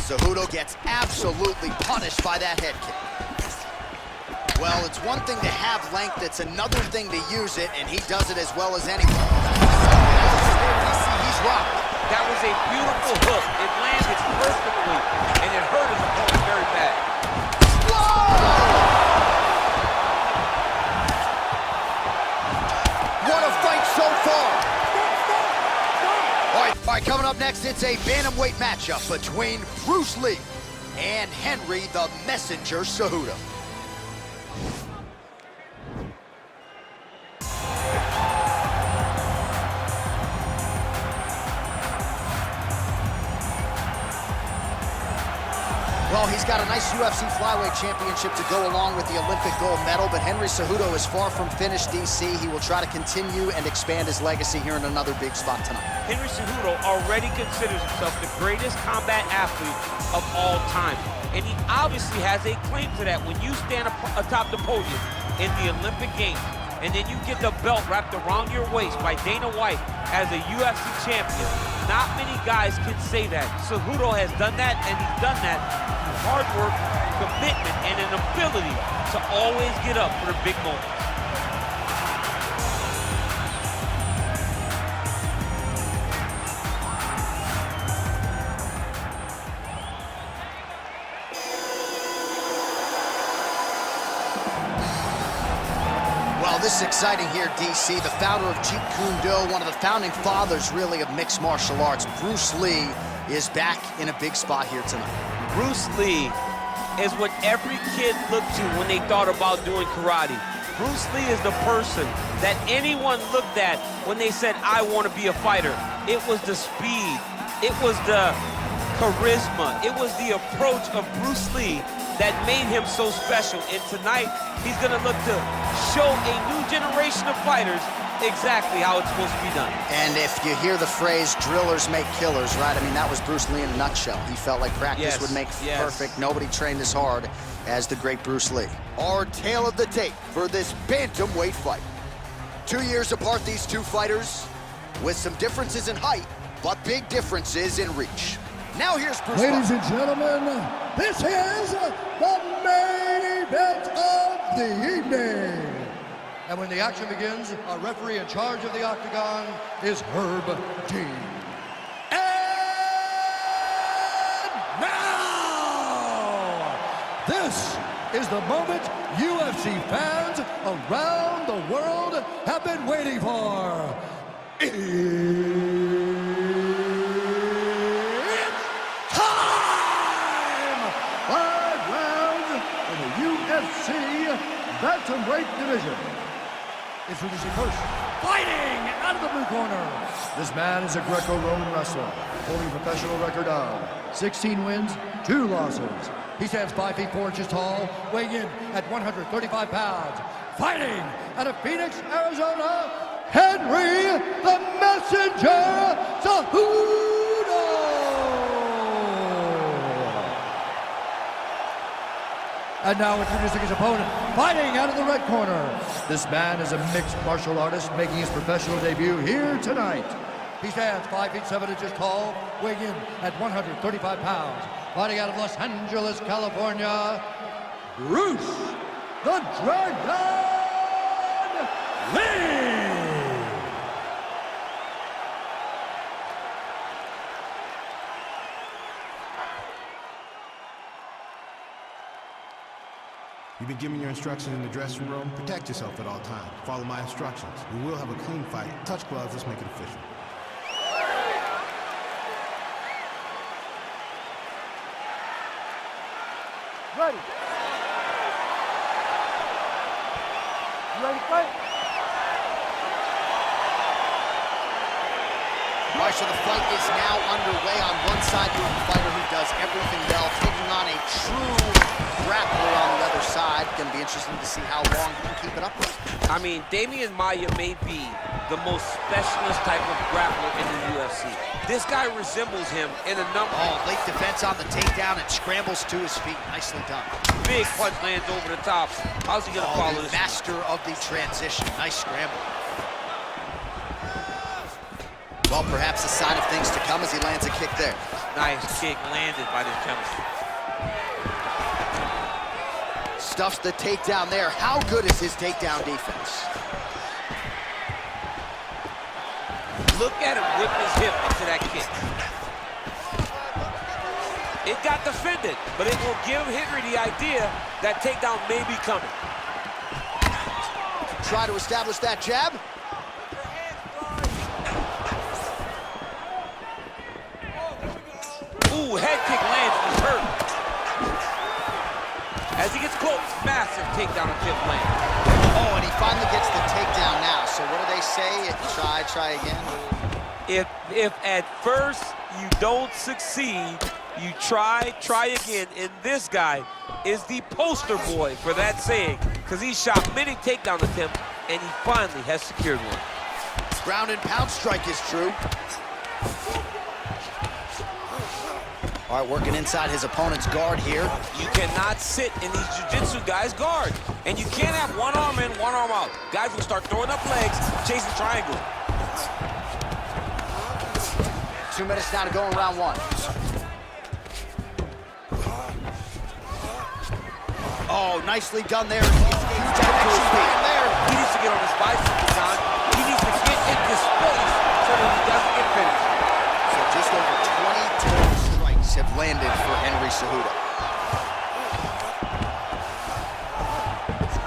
Cejudo gets absolutely punished by that head kick. Well, it's one thing to have length, it's another thing to use it, and he does it as well as anyone. He's rocked. That was a beautiful hook. It landed perfectly, and it hurt his opponent very bad. What a fight so far. All right, coming up next, it's a bantamweight matchup between Bruce Lee and Henry the Messenger Cejudo. Well, he's got a nice UFC flyweight championship to go along with the Olympic gold medal, but Henry Cejudo is far from finished, DC. He will try to continue and expand his legacy here in another big spot tonight. Henry Cejudo already considers himself the greatest combat athlete of all time, and he obviously has a claim to that. When you stand atop the podium in the Olympic Games, and then you get the belt wrapped around your waist by Dana White as a UFC champion, not many guys can say that. Cejudo has done that, and he's done that through hard work, commitment, and an ability to always get up for the big moments. Well, this is exciting here, DC. The founder of Jeet Kune Do, one of the founding fathers, really, of mixed martial arts, Bruce Lee, is back in a big spot here tonight. Bruce Lee is what every kid looked to when they thought about doing karate. Bruce Lee is the person that anyone looked at when they said, I want to be a fighter. It was the speed, it was the charisma, it was the approach of Bruce Lee that made him so special. And tonight, he's gonna look to show a new generation of fighters exactly how it's supposed to be done. And if you hear the phrase, drillers make killers, right? I mean, that was Bruce Lee in a nutshell. He felt like practice would make perfect. Nobody trained as hard as the great Bruce Lee. Our tale of the tape for this bantamweight fight. 2 years apart, these two fighters, with some differences in height, but big differences in reach. Now here's Bruce. Ladies and gentlemen, this is the main event of the evening. And when the action begins, our referee in charge of the octagon is Herb Dean. And now, this is the moment UFC fans around the world have been waiting for. It's time! 5 rounds in the UFC bantamweight division. Introducing first, fighting out of the blue corner. This man is a Greco-Roman wrestler, holding a professional record of 16 wins, 2 losses. He stands 5 feet 4 inches tall, weighing in at 135 pounds. Fighting out of Phoenix, Arizona, Henry the Messenger Cejudo. And now introducing his opponent, fighting out of the red corner. This man is a mixed martial artist making his professional debut here tonight. He stands 5 feet 7 inches tall, weighing in at 135 pounds. Fighting out of Los Angeles, California, Bruce the Dragon Lee. You've been given your instructions in the dressing room. Protect yourself at all times. Follow my instructions. We will have a clean fight. Touch gloves, let's make it official. Ready. You ready to fight? All right, so the fight is now underway. On one side, you have a fighter who does everything well, taking on a true grappler on the other side. Going to be interesting to see how long he can keep it up with. I mean, Damian Maia may be the most specialist type of grappler in the UFC. This guy resembles him in a number. Oh, late defense on the takedown and scrambles to his feet. Nicely done. Big punch lands over the top. How's he gonna follow this? Master of the transition. Nice scramble. Well, perhaps a sign of things to come as he lands a kick there. Nice kick landed by this gentleman. Stuffs the takedown there. How good is his takedown defense? Look at him whip his hip into that kick. It got defended, but it will give Henry the idea that takedown may be coming. Try to establish that jab. Ooh, head kick lands, he's hurt. As he gets close, massive takedown and fifth land. Oh, and he finally gets the takedown now. So what do they say? Try again. If at first you don't succeed, you try again. And this guy is the poster boy for that saying, because he shot many takedown attempts, and he finally has secured one. Ground and pound strike is true. All right, working inside his opponent's guard here. You cannot sit in these jiu-jitsu guys' guard. And you can't have one arm in, one arm out. Guys will start throwing up legs, chasing triangle. 2 minutes now to go in round one. Oh, nicely done there. He needs to get on his bicycle, John. He needs to get into space so that he doesn't get finished. So just over 20 total strikes have landed for Henry Cejudo.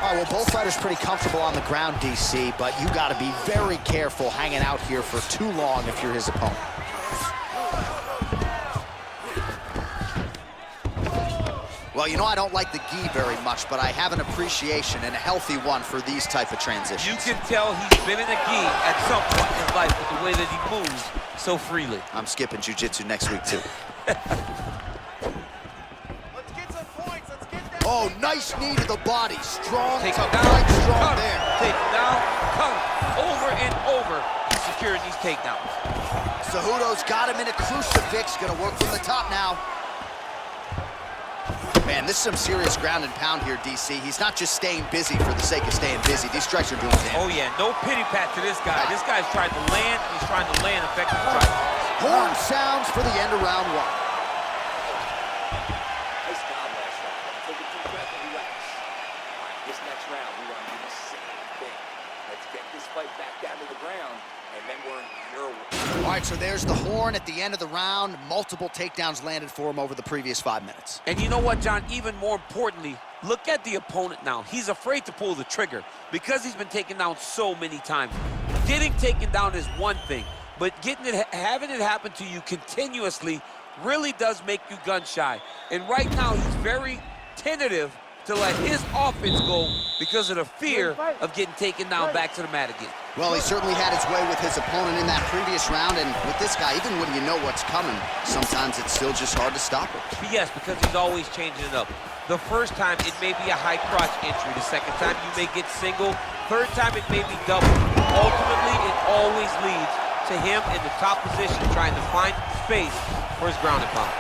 All right, well, both fighters pretty comfortable on the ground, DC, but you got to be very careful hanging out here for too long if you're his opponent. Well, you know, I don't like the gi very much, but I have an appreciation, and a healthy one, for these type of transitions. You can tell he's been in a gi at some point in his life with the way that he moves so freely. I'm skipping jiu-jitsu next week, too. Let's get some points. Let's get that. Oh, nice knee to the body. Strong Take to him down, right strong cover, there. take him down, cover. Over and over, he's securing these takedowns. Cejudo's got him in a crucifix. Gonna work from the top now. Man, this is some serious ground and pound here, DC. He's not just staying busy for the sake of staying busy. These strikes are doing damage. Oh, yeah, no pity pat to this guy. This guy's trying to land, he's trying to land effective strikes. Horn sounds for the end of round one. Nice job, Marshall. Take a deep breath and relax. All right, this next round, we want to do the same thing. Let's get this fight back down to the ground, and then we're in your way. All right, so there's the horn at the end of the round. Multiple takedowns landed for him over the previous 5 minutes. And you know what, John? Even more importantly, look at the opponent now. He's afraid to pull the trigger because he's been taken down so many times. Getting taken down is one thing, but having it happen to you continuously really does make you gun shy. And right now, he's very tentative to let his offense go because of the fear of getting taken down back to the mat again. Well, he certainly had his way with his opponent in that previous round, and with this guy, even when you know what's coming, sometimes it's still just hard to stop him. Yes, because he's always changing it up. The first time, it may be a high crotch entry. The second time, you may get single. Third time, it may be double. Ultimately, it always leads to him in the top position, trying to find space for his ground and pound.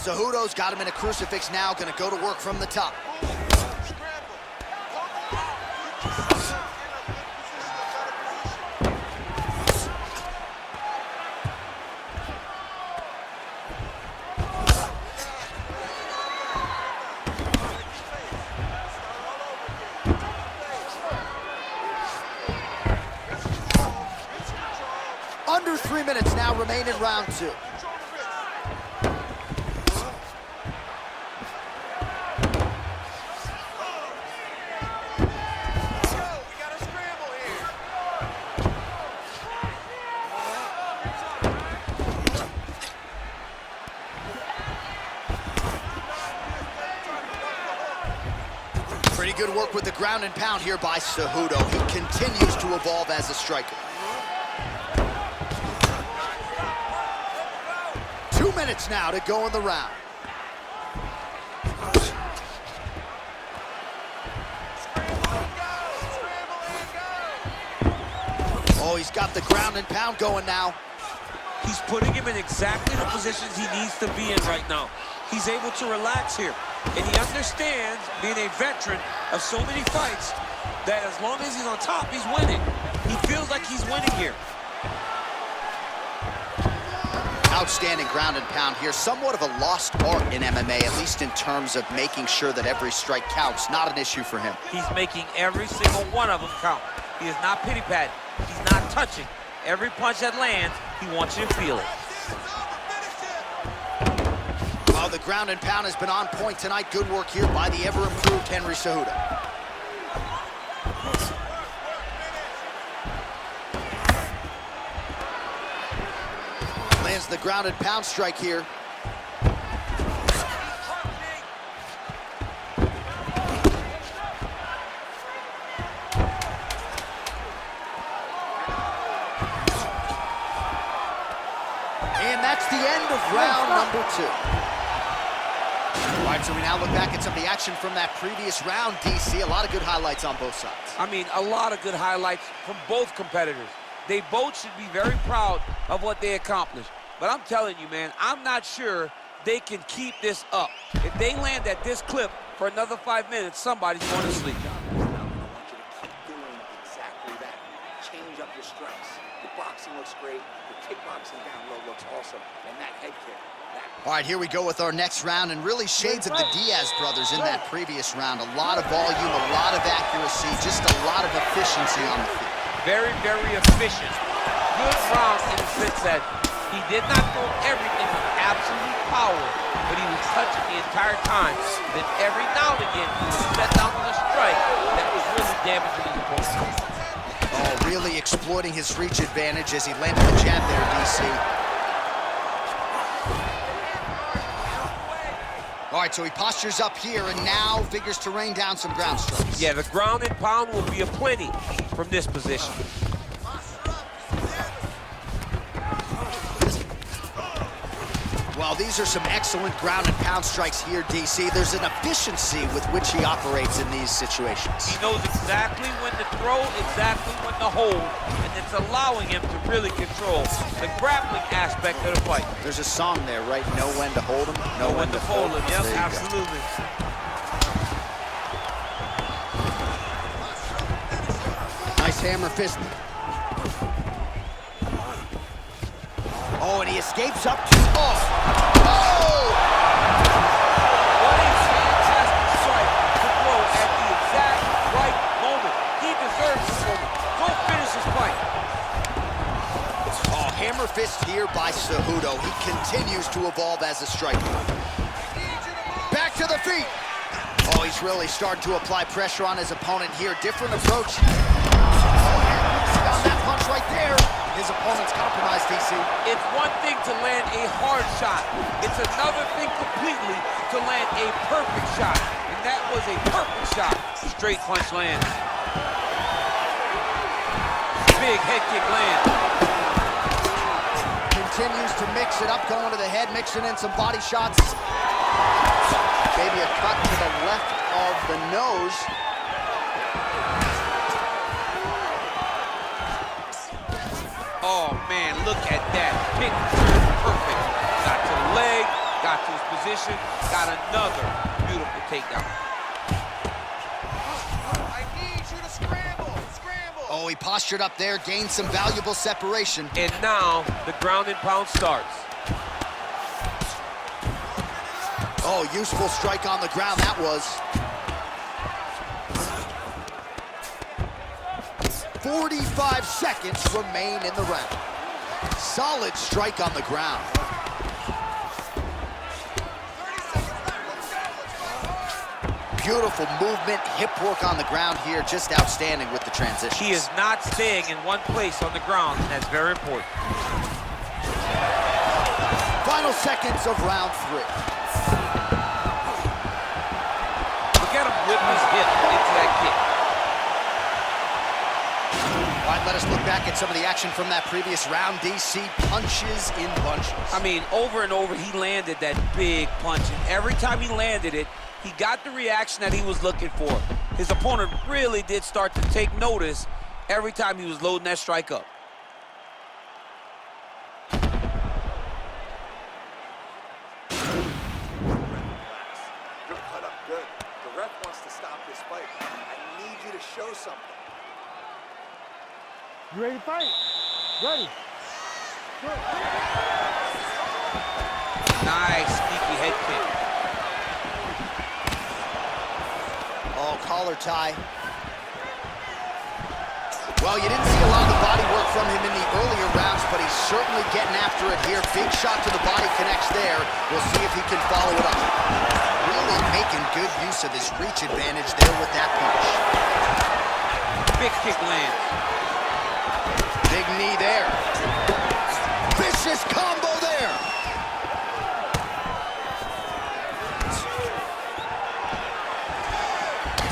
Cejudo's got him in a crucifix now, gonna go to work from the top. Under 3 minutes now remain in round two. Pretty good work with the ground and pound here by Cejudo. He continues to evolve as a striker. 2 minutes now to go in the round. Oh, he's got the ground and pound going now. He's putting him in exactly the positions he needs to be in right now. He's able to relax here. And he understands, being a veteran of so many fights, that as long as he's on top, he's winning. He feels like he's winning here. Outstanding ground and pound here. Somewhat of a lost art in MMA, at least in terms of making sure that every strike counts. Not an issue for him. He's making every single one of them count. He is not pity-patting. He's not touching. Every punch that lands, he wants you to feel it. Oh, the ground and pound has been on point tonight. Good work here by the ever-improved Henry Cejudo. Lands the ground and pound strike here. And that's the end of round number 2. All right, so we now look back at some of the action from that previous round, DC. A lot of good highlights on both sides. I mean, a lot of good highlights from both competitors. They both should be very proud of what they accomplished. But I'm telling you, man, I'm not sure they can keep this up. If they land at this clip for another 5 minutes, somebody's going to sleep. I want you to keep doing exactly that. Change up your strikes. Your boxing looks great. Your kickboxing down low looks awesome. And that head kick. All right, here we go with our next round, and really shades of the Diaz brothers in that previous round. A lot of volume, a lot of accuracy, just a lot of efficiency on the field. Very, very efficient. Good round in the sense that he did not throw everything with absolute power, but he was touching the entire time. Then every now and again, he would set down on a strike that was really damaging his opponent. Oh, really exploiting his reach advantage as he landed the jab there, DC. All right, so he postures up here and now figures to rain down some ground strikes. Yeah, the ground and pound will be aplenty from this position. Well, these are some excellent ground and pound strikes here, DC. There's an efficiency with which he operates in these situations. He knows exactly when to throw, exactly when to hold, and it's allowing him to really control the grappling aspect of the fight. There's a song there, right? Know when to hold him, know when to fold him. Yep, absolutely. Nice hammer fist. Oh, and he escapes up to... Oh! What a fantastic strike to throw at the exact right moment. He deserves this moment. Go finish his fight. Oh, hammer fist here by Cejudo. He continues to evolve as a striker. Back to the feet. Oh, he's really starting to apply pressure on his opponent here. Different approach. Found that punch right there. His opponent's compromised, DC. It's one thing to land a hard shot. It's another thing completely to land a perfect shot. And that was a perfect shot. Straight punch land. Big head kick land. Continues to mix it up, going to the head, mixing in some body shots. Maybe a cut to the left of the nose. Oh, man, look at that. Picture perfect. Got to the leg, got to his position, got another beautiful takedown. I need you to scramble. Oh, he postured up there, gained some valuable separation. And now the ground and pound starts. Oh, useful strike on the ground, that was. 45 seconds remain in the round. Solid strike on the ground. Beautiful movement, hip work on the ground here, just outstanding with the transitions. He is not staying in one place on the ground, and that's very important. Final seconds of round 3. Look at him whip his hip into that kick. All right, let us look back at some of the action from that previous round. DC punches in bunches. I mean, over and over, he landed that big punch, and every time he landed it, he got the reaction that he was looking for. His opponent really did start to take notice every time he was loading that strike up. cut up good. The ref wants to stop this fight. I need you to show something. You ready to fight? Ready. Good. Nice, sneaky head kick. Oh, collar tie. Well, you didn't see a lot of the body work from him in the earlier rounds, but he's certainly getting after it here. Big shot to the body connects there. We'll see if he can follow it up. Really making good use of his reach advantage there with that punch. Big kick lands. Big knee there. Vicious combo there.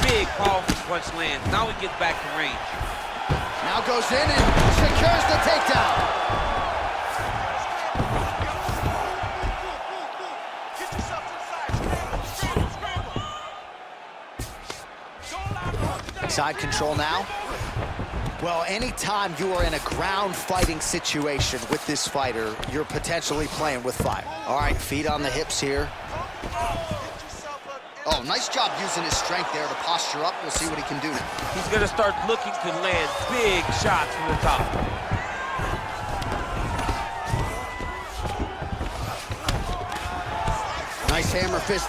Big powerful punch lands. Now he gets back to range. Now goes in and secures the takedown. Get yourself to the side. Scramble. Side control now. Well, anytime you are in a ground fighting situation with this fighter, you're potentially playing with fire. All right, feet on the hips here. Oh, nice job using his strength there to posture up. We'll see what he can do. He's gonna start looking to land big shots from the top. Nice hammer fist.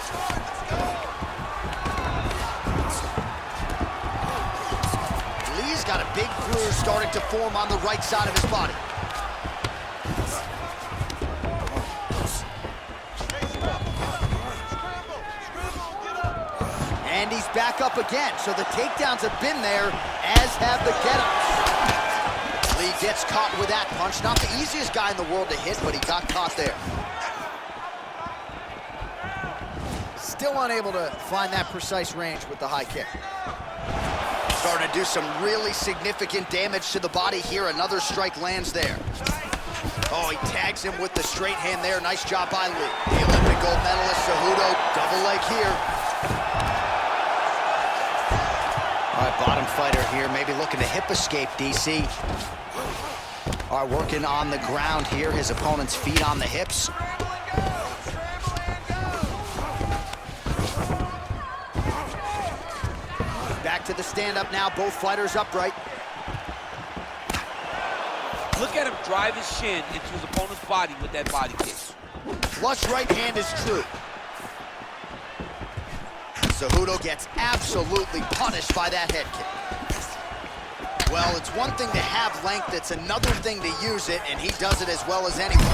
Lee's got a big bruise starting to form on the right side of his body. And he's back up again, so the takedowns have been there, as have the get-ups. Lee gets caught with that punch. Not the easiest guy in the world to hit, but he got caught there. Still unable to find that precise range with the high kick. Starting to do some really significant damage to the body here. Another strike lands there. Oh, he tags him with the straight hand there. Nice job by Lee. The Olympic gold medalist, Cejudo, double leg here. All right, bottom fighter here, maybe looking to hip escape, DC. All right, working on the ground here. His opponent's feet on the hips. Back to the stand-up now, both fighters upright. Look at him drive his shin into his opponent's body with that body kick. Flush right hand is true. Cejudo gets absolutely punished by that head kick. Well, it's one thing to have length, it's another thing to use it, and he does it as well as anyone. He's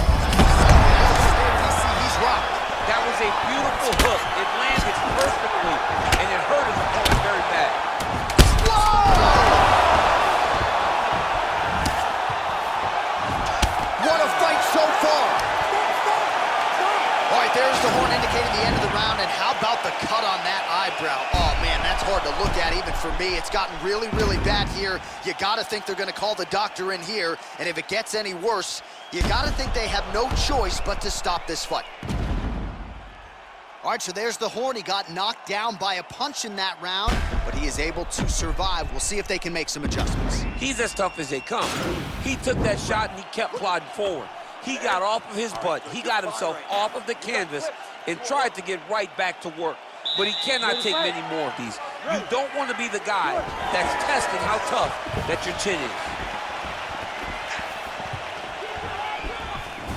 rocked. That was a beautiful hook. It landed perfectly, and it hurt his opponent very bad. What a fight so far. All right, there's the horn indicating the end of the round, and how about the cut on that eyebrow? Oh, man, that's hard to look at even for me. It's gotten really, really bad here. You got to think they're going to call the doctor in here, and if it gets any worse, you got to think they have no choice but to stop this fight. All right, so there's the horn. He got knocked down by a punch in that round, but he is able to survive. We'll see if they can make some adjustments. He's as tough as they come. He took that shot and he kept plodding forward. He got off of his butt. He got himself off of the canvas and tried to get right back to work. But he cannot take many more of these. You don't want to be the guy that's testing how tough that your chin is.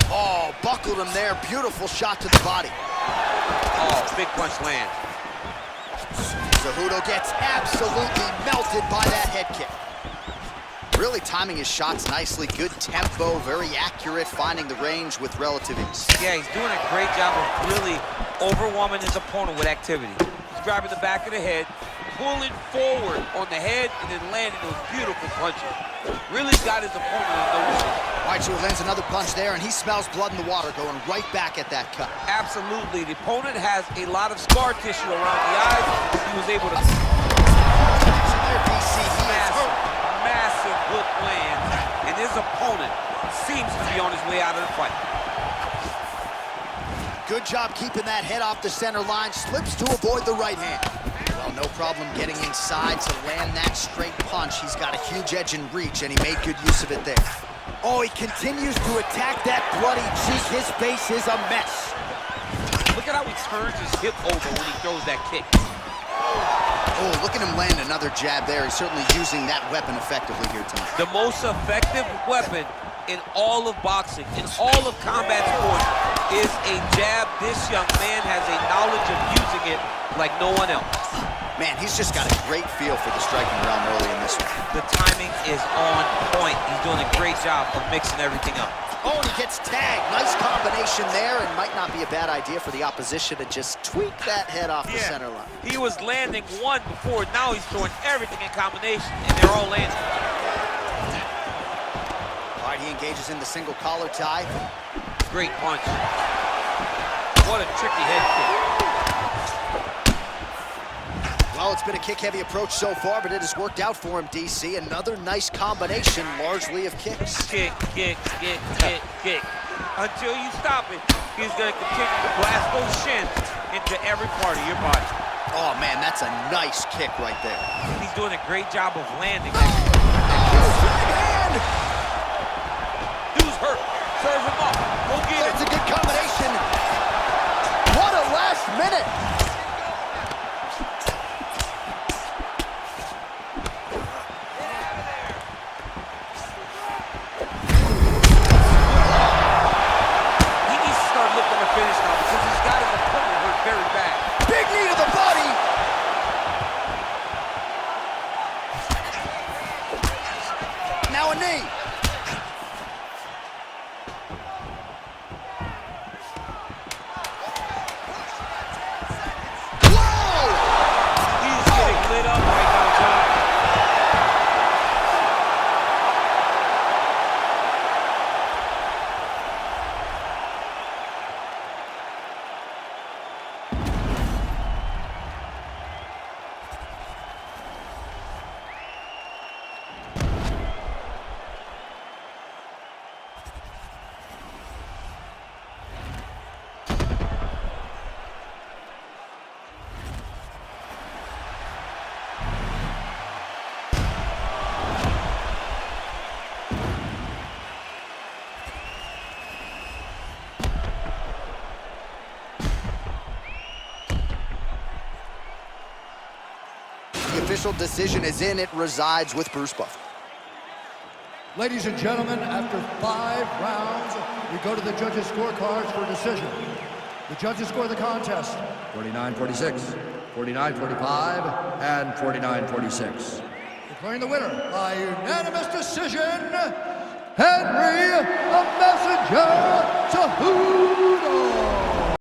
Oh, buckled him there. Beautiful shot to the body. Oh, big punch land. Cejudo gets absolutely melted by that head kick. Really timing his shots nicely. Good tempo, very accurate, finding the range with relative ease. Yeah, he's doing a great job of really overwhelming his opponent with activity. He's grabbing the back of the head, pulling forward on the head, and then landing those beautiful punches. Really got his opponent on notice. All right, so he lands another punch there, and he smells blood in the water, going right back at that cut. Absolutely. The opponent has a lot of scar tissue around the eyes. He was able to... Massive hook lands, and his opponent seems to be on his way out of the fight. Good job keeping that head off the center line. Slips to avoid the right hand. Well, no problem getting inside to land that straight punch. He's got a huge edge and reach, and he made good use of it there. Oh, he continues to attack that bloody cheek. His face is a mess. Look at at how he turns his hip over when he throws that kick. Oh, look at him land another jab there. He's certainly using that weapon effectively here tonight. The most effective weapon in all of boxing, in all of combat sports, is a jab. This young man has a knowledge of using it like no one else. Man, he's just got a great feel for the striking realm early in this one. The timing is on point. He's doing a great job of mixing everything up. Oh, and he gets tagged. Nice combination there, and might not be a bad idea for the opposition to just tweak that head off the center line. He was landing one before. Now he's throwing everything in combination, and they're all landing. All right, he engages in the single collar tie. Great punch. What a tricky head kick. Well, it's been a kick-heavy approach so far, but it has worked out for him, DC. Another nice combination, largely of kicks. Kick, kick, kick, kick, kick. Until you stop it, he's going to continue to blast those shins into every part of your body. Oh, man, that's a nice kick right there. He's doing a great job of landing. Dude's hurt. Serve him up. Go get it. That's a good combination. What a last minute. Now a knee. Whoa! He's getting lit up right now, John. The official decision is in. It resides with Bruce Buffer. Ladies and gentlemen, after 5 rounds, we go to the judges' scorecards for a decision. The judges score the contest 49-46, 49-45, and 49-46. Declaring the winner by unanimous decision, Henry the Messenger Cejudo.